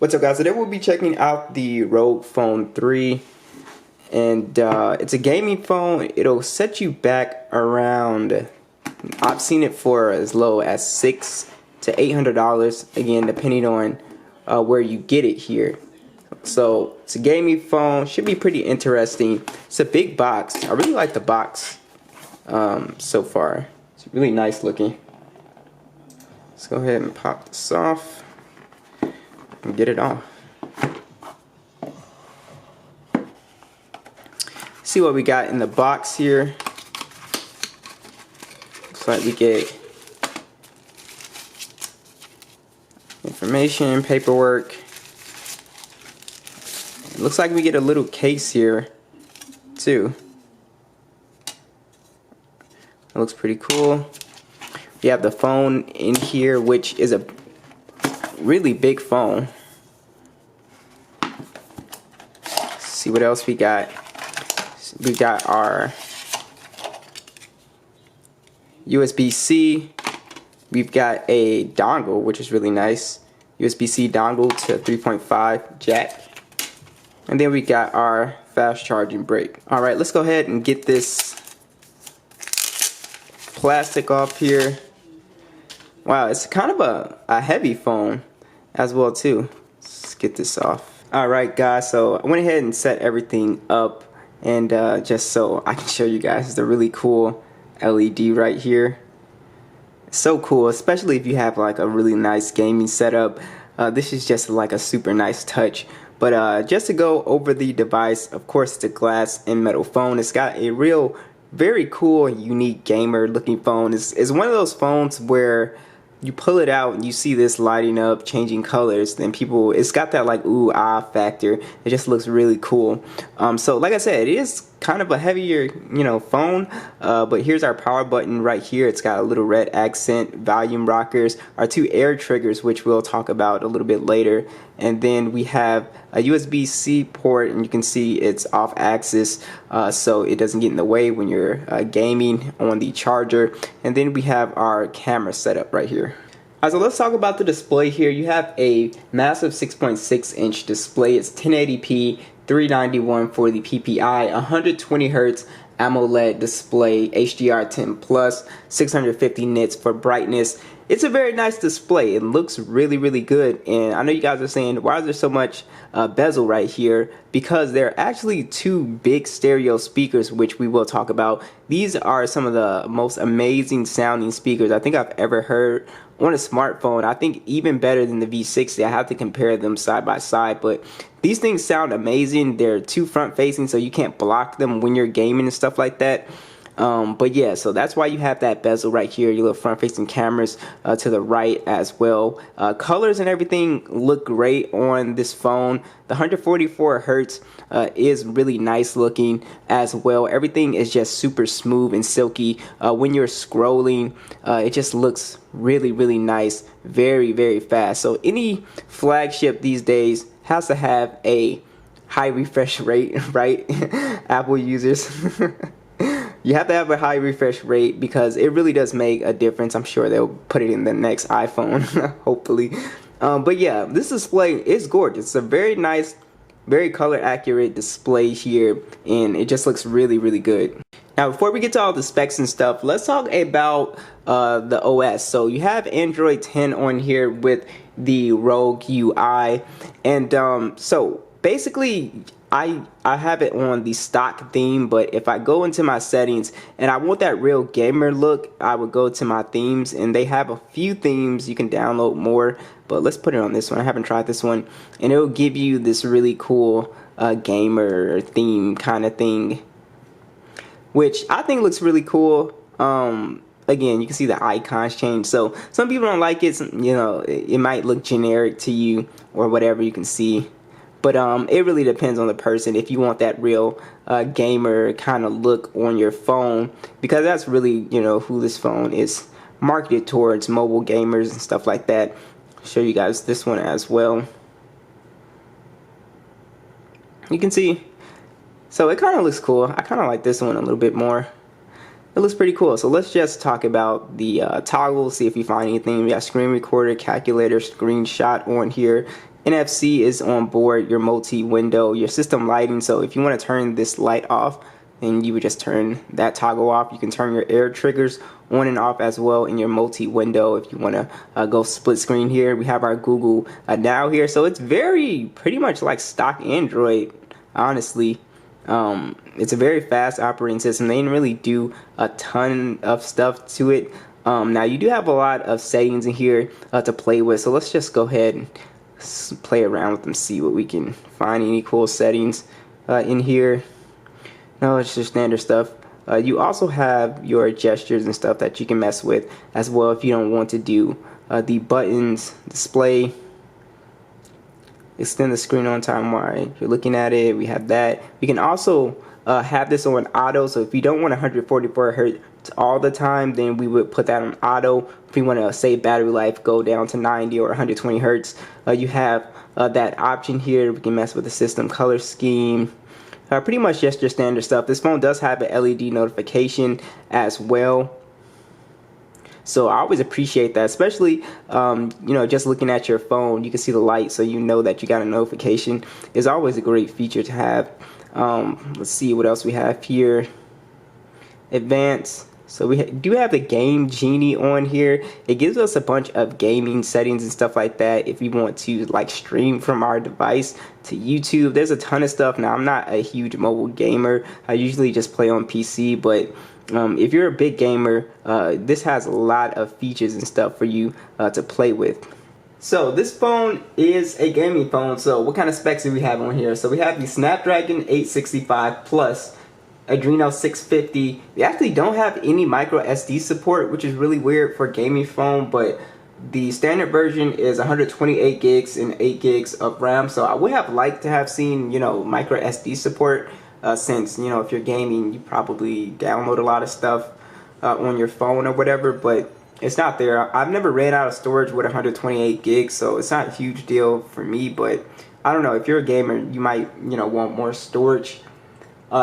What's up, guys? Today we'll be checking out the ROG Phone 3, and it's a gaming phone. It'll set you back around, I've seen it for as low as $600 to $800, again depending on where you get it here. So it's a gaming phone, should be pretty interesting. It's a big box. I really like the box so far. It's really nice looking. Let's go ahead and pop this off and get it off. See what we got in the box here. Looks like we get information, paperwork. It looks like we get a little case here too. It looks pretty cool. We have the phone in here, which is a really big phone. Let's see what else we got. We got our USB-C. We've got a dongle, which is really nice. USB-C dongle to 3.5 jack. And then we got our fast charging brick. Alright, let's go ahead and get this plastic off here. Wow, it's kind of a heavy phone as well too. Let's get this off. Alright guys, so I went ahead and set everything up, and just so I can show you guys the really cool LED right here. It's so cool, especially if you have like a really nice gaming setup. This is just like a super nice touch. But just to go over the device, of course it's a glass and metal phone. It's got a real very cool, unique gamer looking phone. It's one of those phones where you pull it out and you see this lighting up, changing colors, then people, it's got that like ooh ah factor. It just looks really cool. So like I said, it is kind of a heavier, phone, but here's our power button right here. It's got a little red accent, volume rockers, our two air triggers, which we'll talk about a little bit later, and then we have a USB-C port, and you can see it's off axis, so it doesn't get in the way when you're gaming on the charger. And then we have our camera setup right here. Alright, so let's talk about the display here. You have a massive 6.6 inch display. It's 1080p, 391 for the PPI, 120 Hz AMOLED display, HDR10 plus, 650 nits for brightness. It's a very nice display. It looks really, really good. And I know you guys are saying, why is there so much bezel right here? Because there are actually two big stereo speakers, which we will talk about. These are some of the most amazing sounding speakers I think I've ever heard on a smartphone. I think even better than the V60. I have to compare them side by side, but these things sound amazing. They're two front facing, so you can't block them when you're gaming and stuff like that. But yeah, so that's why you have that bezel right here, your little front-facing cameras to the right as well. Colors and everything look great on this phone. The 144 Hertz is really nice looking as well. Everything is just super smooth and silky. When you're scrolling, it just looks really, really nice, very, very fast. So any flagship these days has to have a high refresh rate, right? Apple users. You have to have a high refresh rate because it really does make a difference. I'm sure they'll put it in the next iPhone, hopefully. But yeah, this display is gorgeous. It's a very nice, very color accurate display here, and it just looks really, really good. Now, before we get to all the specs and stuff, let's talk about the OS. So you have Android 10 on here with the ROG UI, and so basically I have it on the stock theme, but if I go into my settings and I want that real gamer look, I would go to my themes, and they have a few themes. You can download more, but let's put it on this one. I haven't tried this one, and it will give you this really cool gamer theme kind of thing, which I think looks really cool. Again, you can see the icons change, so some people don't like it. It might look generic to you or whatever, you can see. But it really depends on the person if you want that real gamer kind of look on your phone, because that's really, who this phone is marketed towards, mobile gamers and stuff like that. I'll show you guys this one as well. You can see, so it kind of looks cool. I kind of like this one a little bit more. It looks pretty cool. So let's just talk about the toggle, see if you find anything. We got screen recorder, calculator, screenshot on here. NFC is on board, your multi-window, your system lighting. So if you want to turn this light off, then you would just turn that toggle off. You can turn your air triggers on and off as well in your multi-window if you want to go split screen here. We have our Google Now here. So it's pretty much like stock Android, honestly. It's a very fast operating system. They didn't really do a ton of stuff to it. Now you do have a lot of settings in here to play with. So let's just go ahead and play around with them, see what we can find. Any cool settings in here. No, it's just standard stuff. You also have your gestures and stuff that you can mess with as well if you don't want to do the buttons, display, extend the screen on time while you're looking at it. We have that. We can also have this on auto, so if you don't want 144 hertz all the time, then we would put that on auto. If we want to save battery life, go down to 90 or 120 hertz. You have that option here. We can mess with the system color scheme. Pretty much just your standard stuff. This phone does have an LED notification as well, so I always appreciate that, especially you know, just looking at your phone, you can see the light, so you know that you got a notification. Is always a great feature to have. Let's see what else we have here. Advanced. So we do have the Game Genie on here. It gives us a bunch of gaming settings and stuff like that if we want to like stream from our device to YouTube. There's a ton of stuff. Now I'm not a huge mobile gamer. I usually just play on PC, but if you're a big gamer, this has a lot of features and stuff for you to play with. So this phone is a gaming phone. So what kind of specs do we have on here? So we have the Snapdragon 865 Plus, Adreno 650. We actually don't have any micro SD support, which is really weird for a gaming phone, but the standard version is 128 gigs and 8 gigs of RAM. So I would have liked to have seen, you know, micro SD support, since, you know, if you're gaming, you probably download a lot of stuff on your phone or whatever, but it's not there. I've never ran out of storage with 128 gigs, so it's not a huge deal for me, but I don't know, if you're a gamer, you might, you know, want more storage.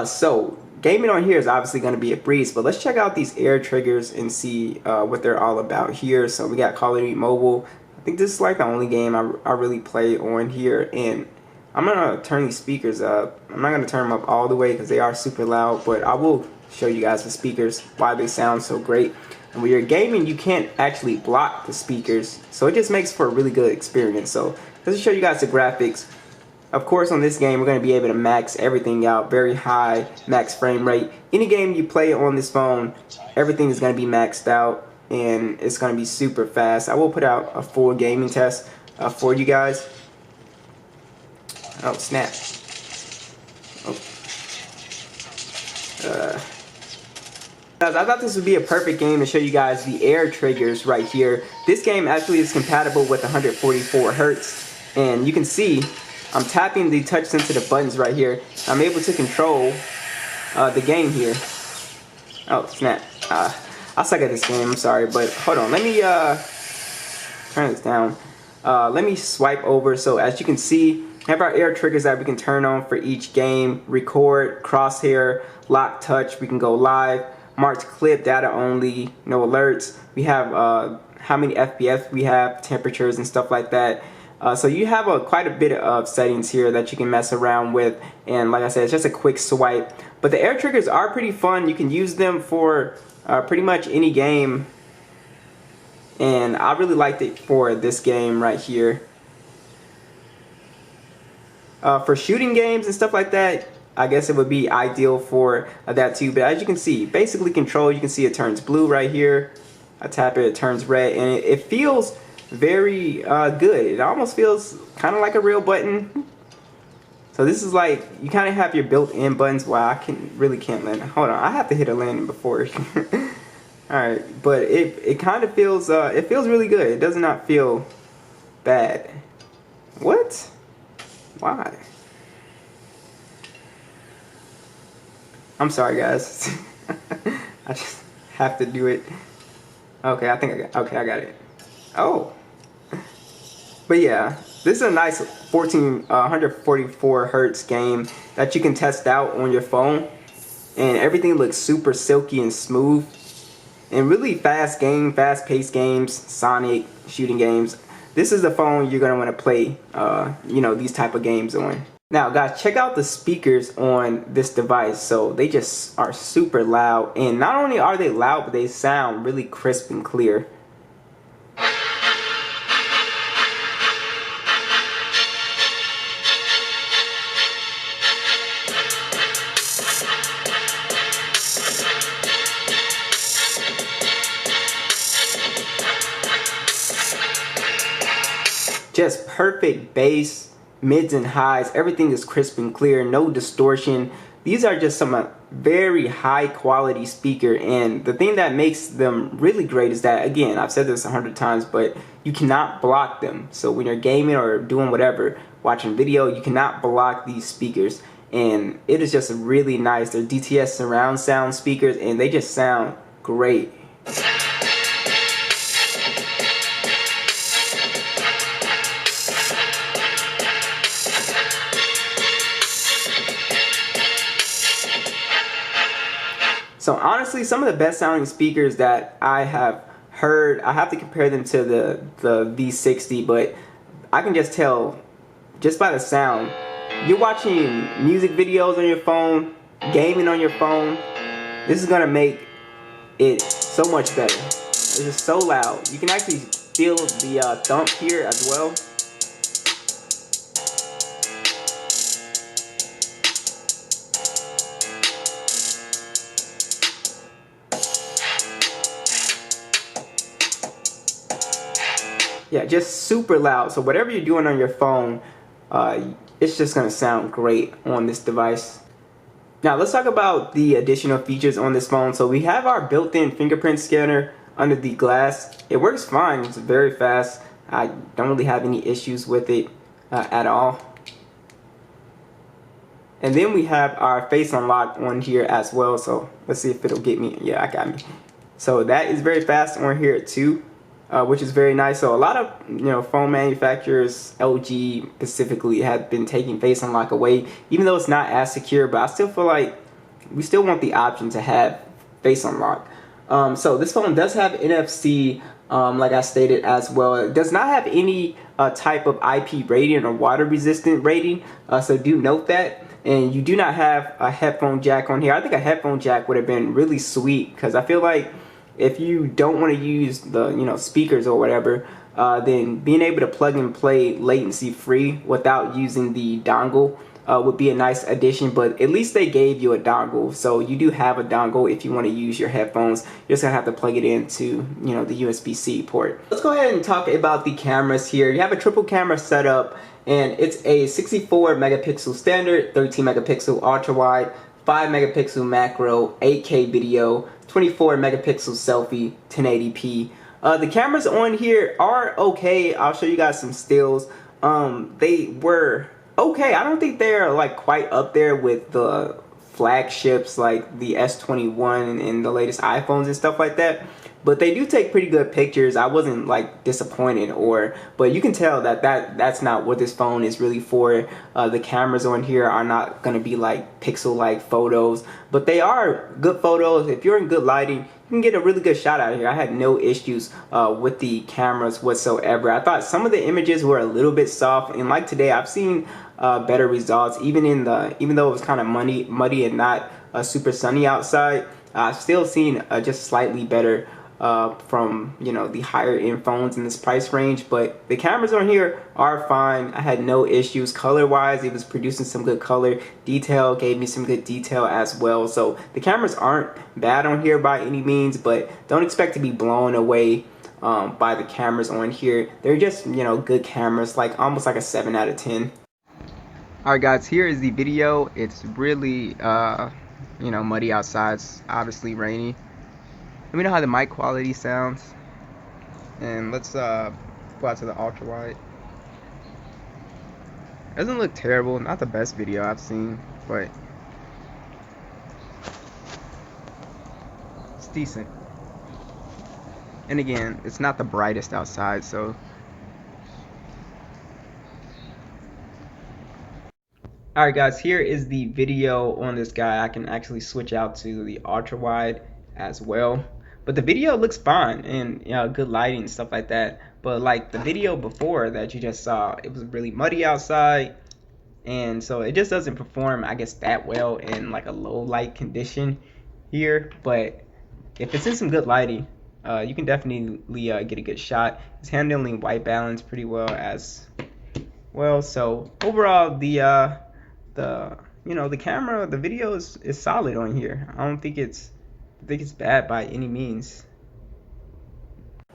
So gaming on here is obviously going to be a breeze, but let's check out these air triggers and see what they're all about here. So we got Call of Duty Mobile. I think this is like the only game I really play on here, and I'm going to turn these speakers up. I'm not going to turn them up all the way because they are super loud, but I will show you guys the speakers, why they sound so great. And when you're gaming, you can't actually block the speakers, so it just makes for a really good experience. So let's show you guys the graphics. Of course, on this game, we're going to be able to max everything out, very high max frame rate. Any game you play on this phone, everything is going to be maxed out, and it's going to be super fast. I will put out a full gaming test for you guys. Oh, snap. Oh. Guys, I thought this would be a perfect game to show you guys the air triggers right here. This game actually is compatible with 144 hertz, and you can see I'm tapping the touch sensitive buttons right here. I'm able to control the game here. Oh, snap. I suck at this game, I'm sorry, but hold on. Let me turn this down. Let me swipe over. So as you can see, we have our air triggers that we can turn on for each game. Record, crosshair, lock touch. We can go live, marked clip, data only, no alerts. We have how many FPS we have, temperatures and stuff like that. So you have quite a bit of settings here that you can mess around with, and like I said, it's just a quick swipe. But the air triggers are pretty fun. You can use them for pretty much any game, and I really liked it for this game right here. For shooting games and stuff like that, I guess it would be ideal for that too. But as you can see, basically control, you can see it turns blue right here. I tap it, it turns red, and it feels very good. It almost feels kind of like a real button. So this is like, you kind of have your built-in buttons. Wow, I really can't land. Hold on, I have to hit a landing before. Alright, but it kind of feels, it feels really good. It does not feel bad. What? Why? I'm sorry guys. I just have to do it. Okay, I think I got it. Oh. But yeah, this is a nice 144 hertz game that you can test out on your phone, and everything looks super silky and smooth, and really fast paced games, Sonic, shooting games, this is the phone you're gonna want to play, you know, these type of games on. Now, guys, check out the speakers on this device. So they just are super loud, and not only are they loud, but they sound really crisp and clear. Just perfect bass, mids and highs. Everything is crisp and clear, no distortion. These are just some very high quality speaker, and the thing that makes them really great is that, again, I've said this 100 times, but you cannot block them. So when you're gaming or doing whatever, watching video, you cannot block these speakers, and it is just really nice. They're DTS surround sound speakers, and they just sound great. So honestly, some of the best sounding speakers that I have heard, I have to compare them to the V60, but I can just tell just by the sound. You're watching music videos on your phone, gaming on your phone, this is gonna make it so much better. It's just so loud. You can actually feel the thump here as well. Yeah, just super loud. So whatever you're doing on your phone, it's just gonna sound great on this device. Now let's talk about the additional features on this phone. So we have our built-in fingerprint scanner under the glass. It works fine. It's very fast. I don't really have any issues with it at all. And then we have our face unlock on here as well. So let's see if it'll get me. Yeah, I got me. So that is very fast on here too. Which is very nice. So a lot of phone manufacturers, LG specifically, have been taking face unlock away, even though it's not as secure. But I still feel like we still want the option to have face unlock. So this phone does have NFC, like I stated as well. It does not have any type of IP rating or water resistant rating. So do note that. And you do not have a headphone jack on here. I think a headphone jack would have been really sweet, because I feel like if you don't want to use the speakers or whatever, then being able to plug and play latency free without using the dongle would be a nice addition. But at least they gave you a dongle, so you do have a dongle if you want to use your headphones. You're just gonna have to plug it into the USB-C port. Let's go ahead and talk about the cameras here. You have a triple camera setup, and it's a 64 megapixel standard, 13 megapixel ultra wide, 5 megapixel macro, 8K video, 24 megapixel selfie, 1080p. The cameras on here are okay. I'll show you guys some stills. They were okay. I don't think they're like quite up there with the flagships like the S21 and the latest iPhones and stuff like that, but they do take pretty good pictures. I wasn't like disappointed, but you can tell that that's not what this phone is really for. The cameras on here are not gonna be like pixel-like photos, but they are good photos. If you're in good lighting, you can get a really good shot out of here. I had no issues with the cameras whatsoever. I thought some of the images were a little bit soft, and like today, I've seen better results. Even though it was kind of muddy and not super sunny outside, I've still seen just slightly better from the higher end phones in this price range. But the cameras on here are fine. I had no issues. Color wise, it was producing some good color. Detail gave me some good detail as well. So the cameras aren't bad on here by any means, but don't expect to be blown away by the cameras on here. They're just good cameras, like almost like a 7 out of 10. Alright guys, here is the video. It's really muddy outside. It's obviously rainy. Let me know how the mic quality sounds, and let's go out to the ultra wide. Doesn't look terrible. Not the best video I've seen, but it's decent. And again, it's not the brightest outside, so alright guys, here is the video on this guy. I can actually switch out to the ultra wide as well, but the video looks fine, and good lighting and stuff like that. But But like the video before that you just saw, it was really muddy outside, and so it just doesn't perform, I guess, that well in like a low light condition here. But if it's in some good lighting, you can definitely get a good shot. It's handling white balance pretty well as well. So overall, the the camera, the video is solid on here. I don't think it's bad by any means.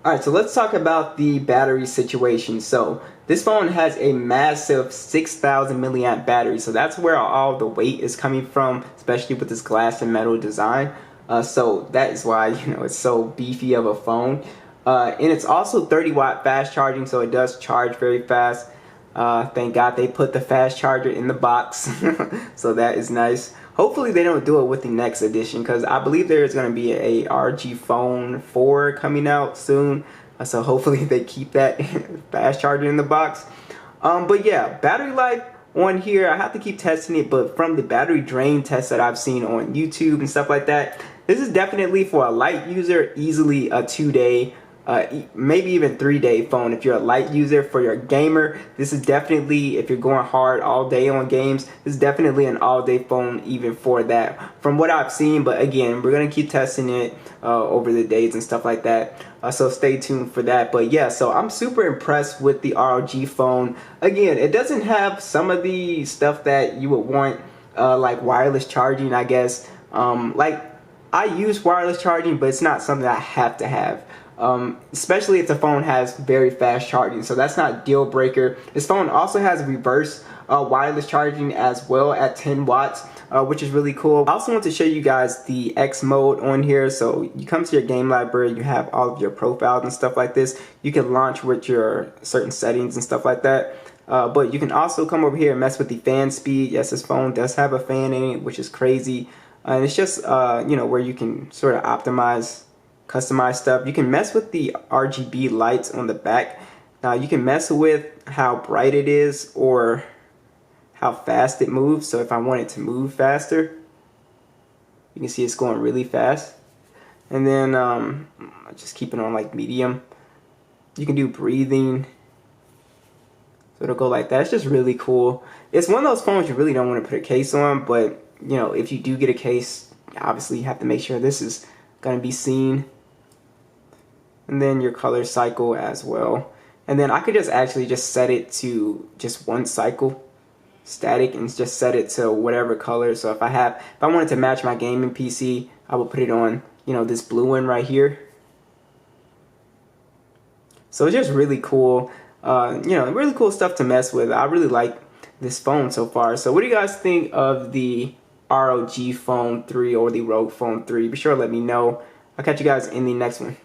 Alright, so let's talk about the battery situation. So this phone has a massive 6,000 milliamp battery, so that's where all the weight is coming from, especially with this glass and metal design. So that is why it's so beefy of a phone. And it's also 30-watt fast charging, so it does charge very fast. Thank God they put the fast charger in the box, so that is nice. Hopefully they don't do it with the next edition, because I believe there is going to be a ROG Phone 4 coming out soon. So hopefully they keep that fast charger in the box. But yeah, battery life on here, I have to keep testing it, but from the battery drain tests that I've seen on YouTube and stuff like that, this is definitely for a light user, easily a 2-day, maybe even 3-day phone. If you're a light user, for your gamer, this is definitely, if you're going hard all day on games, this is definitely an all-day phone even for that, from what I've seen. But again, we're gonna keep testing it over the days and stuff like that, so stay tuned for that. But yeah, so I'm super impressed with the ROG phone. Again, it doesn't have some of the stuff that you would want, like wireless charging, I guess. Like, I use wireless charging, but it's not something I have to have. Especially if the phone has very fast charging, so that's not deal breaker. This phone also has reverse wireless charging as well at 10 watts, which is really cool. I also want to show you guys the X mode on here. So you come to your game library, you have all of your profiles and stuff like this. You can launch with your certain settings and stuff like that. But you can also come over here and mess with the fan speed. Yes, this phone does have a fan in it, which is crazy. And it's just where you can sort of customize stuff. You can mess with the RGB lights on the back. Now you can mess with how bright it is or how fast it moves. So if I want it to move faster, you can see it's going really fast. And then just keep it on like medium. You can do breathing, so it'll go like that. It's just really cool. It's one of those phones you really don't want to put a case on, but if you do get a case, obviously you have to make sure this is going to be seen. And then your color cycle as well. And then I could just actually just set it to just one cycle, static, and just set it to whatever color. So if I wanted to match my gaming PC, I would put it on, this blue one right here. So it's just really cool, really cool stuff to mess with. I really like this phone so far. So what do you guys think of the ROG Phone 3 or the ROG Phone 3? Be sure to let me know. I'll catch you guys in the next one.